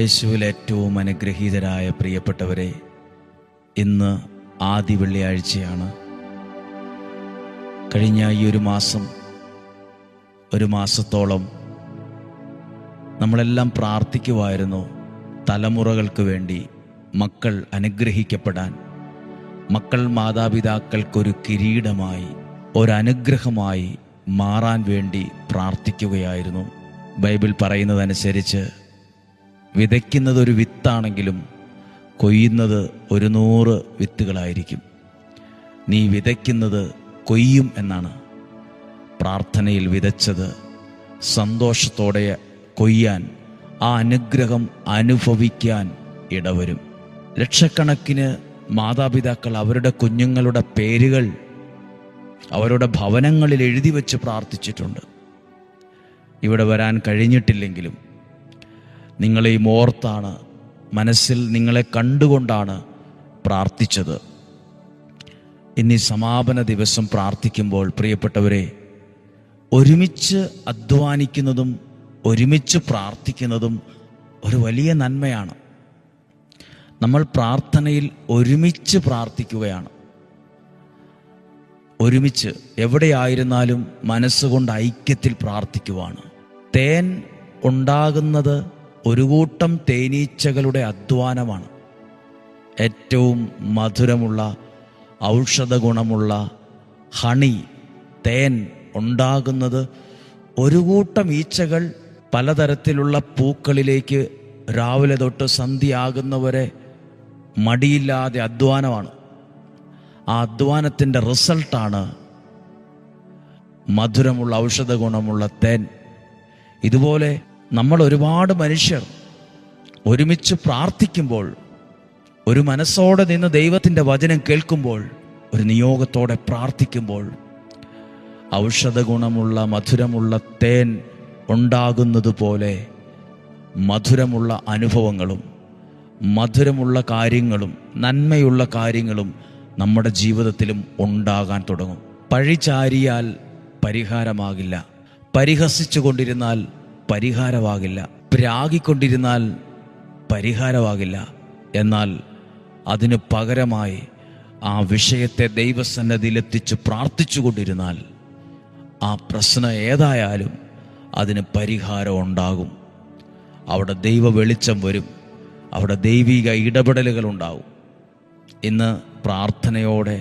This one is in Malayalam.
യേശുവിൽ ഏറ്റവും അനുഗ്രഹീതരായ പ്രിയപ്പെട്ടവരെ, ഇന്ന് ആദ്യ വെള്ളിയാഴ്ചയാണ്. കഴിഞ്ഞ ഈ ഒരു മാസത്തോളം നമ്മളെല്ലാം പ്രാർത്ഥിക്കുമായിരുന്നു. തലമുറകൾക്ക് വേണ്ടി മക്കൾ അനുഗ്രഹിക്കപ്പെടാൻ, മക്കൾ മാതാപിതാക്കൾക്കൊരു കിരീടമായി, ഒരനുഗ്രഹമായി മാറാൻ വേണ്ടി പ്രാർത്ഥിക്കുകയായിരുന്നു. ബൈബിൾ പറയുന്നതനുസരിച്ച് വിതയ്ക്കുന്നത് ഒരു വിത്താണെങ്കിലും കൊയ്യുന്നത് 100 വിത്തുകളായിരിക്കും. നീ വിതയ്ക്കുന്നത് കൊയ്യും എന്നാണ്. പ്രാർത്ഥനയിൽ വിതച്ചത് സന്തോഷത്തോടെ കൊയ്യാൻ, ആ അനുഗ്രഹം അനുഭവിക്കാൻ ഇടവരും. ലക്ഷക്കണക്കിന് മാതാപിതാക്കൾ അവരുടെ കുഞ്ഞുങ്ങളുടെ പേരുകൾ അവരുടെ ഭവനങ്ങളിൽ എഴുതി വെച്ച് പ്രാർത്ഥിച്ചിട്ടുണ്ട്. ഇവിടെ വരാൻ കഴിഞ്ഞിട്ടില്ലെങ്കിലും നിങ്ങളെയും ഓർത്താണ്, മനസ്സിൽ നിങ്ങളെ കണ്ടുകൊണ്ടാണ് പ്രാർത്ഥിച്ചത്. ഇനി സമാപന ദിവസം പ്രാർത്ഥിക്കുമ്പോൾ പ്രിയപ്പെട്ടവരെ, ഒരുമിച്ച് അധ്വാനിക്കുന്നതും ഒരുമിച്ച് പ്രാർത്ഥിക്കുന്നതും ഒരു വലിയ നന്മയാണ്. നമ്മൾ പ്രാർത്ഥനയിൽ ഒരുമിച്ച് പ്രാർത്ഥിക്കുകയാണ്. ഒരുമിച്ച് എവിടെയായിരുന്നാലും മനസ്സുകൊണ്ട് ഐക്യത്തിൽ പ്രാർത്ഥിക്കുവാണ്. തേൻ ഉണ്ടാകുന്നത് ഒരു കൂട്ടം തേനീച്ചകളുടെ അധ്വാനമാണ്. ഏറ്റവും മധുരമുള്ള, ഔഷധ ഗുണമുള്ള ഹണി, തേൻ ഉണ്ടാകുന്നത് ഒരു കൂട്ടം ഈച്ചകൾ പലതരത്തിലുള്ള പൂക്കളിലേക്ക് രാവിലെ തൊട്ട് സന്ധ്യയാകുന്നവരെ മടിയില്ലാതെ അധ്വാനമാണ്. ആ അധ്വാനത്തിൻ്റെ റിസൾട്ടാണ് മധുരമുള്ള, ഔഷധ ഗുണമുള്ള തേൻ. ഇതുപോലെ നമ്മൾ ഒരുപാട് മനുഷ്യർ ഒരുമിച്ച് പ്രാർത്ഥിക്കുമ്പോൾ, ഒരു മനസ്സോടെ നിന്ന് ദൈവത്തിൻ്റെ വചനം കേൾക്കുമ്പോൾ, ഒരു നിയോഗത്തോടെ പ്രാർത്ഥിക്കുമ്പോൾ, ഔഷധ ഗുണമുള്ള മധുരമുള്ള തേൻ ഉണ്ടാകുന്നത് പോലെ മധുരമുള്ള അനുഭവങ്ങളും മധുരമുള്ള കാര്യങ്ങളും നന്മയുള്ള കാര്യങ്ങളും നമ്മുടെ ജീവിതത്തിലും ഉണ്ടാകാൻ തുടങ്ങും. പഴിചാരിയാൽ പരിഹാരമാകില്ല, പരിഹസിച്ചു കൊണ്ടിരുന്നാൽ പരിഹാരമാകില്ല, പ്രാഗിക്കൊണ്ടിരുന്നാൽ പരിഹാരമാകില്ല. എന്നാൽ അതിന് പകരമായി ആ വിഷയത്തെ ദൈവസന്നിധിയിലെത്തിച്ച് പ്രാർത്ഥിച്ചു കൊണ്ടിരുന്നാൽ ആ പ്രശ്നം ഏതായാലും അതിന് പരിഹാരം ഉണ്ടാകും. അവിടെ ദൈവ വെളിച്ചം വരും, അവിടെ ദൈവിക ഇടപെടലുകൾ ഉണ്ടാവും. ഇന്ന് പ്രാർത്ഥനയോടെ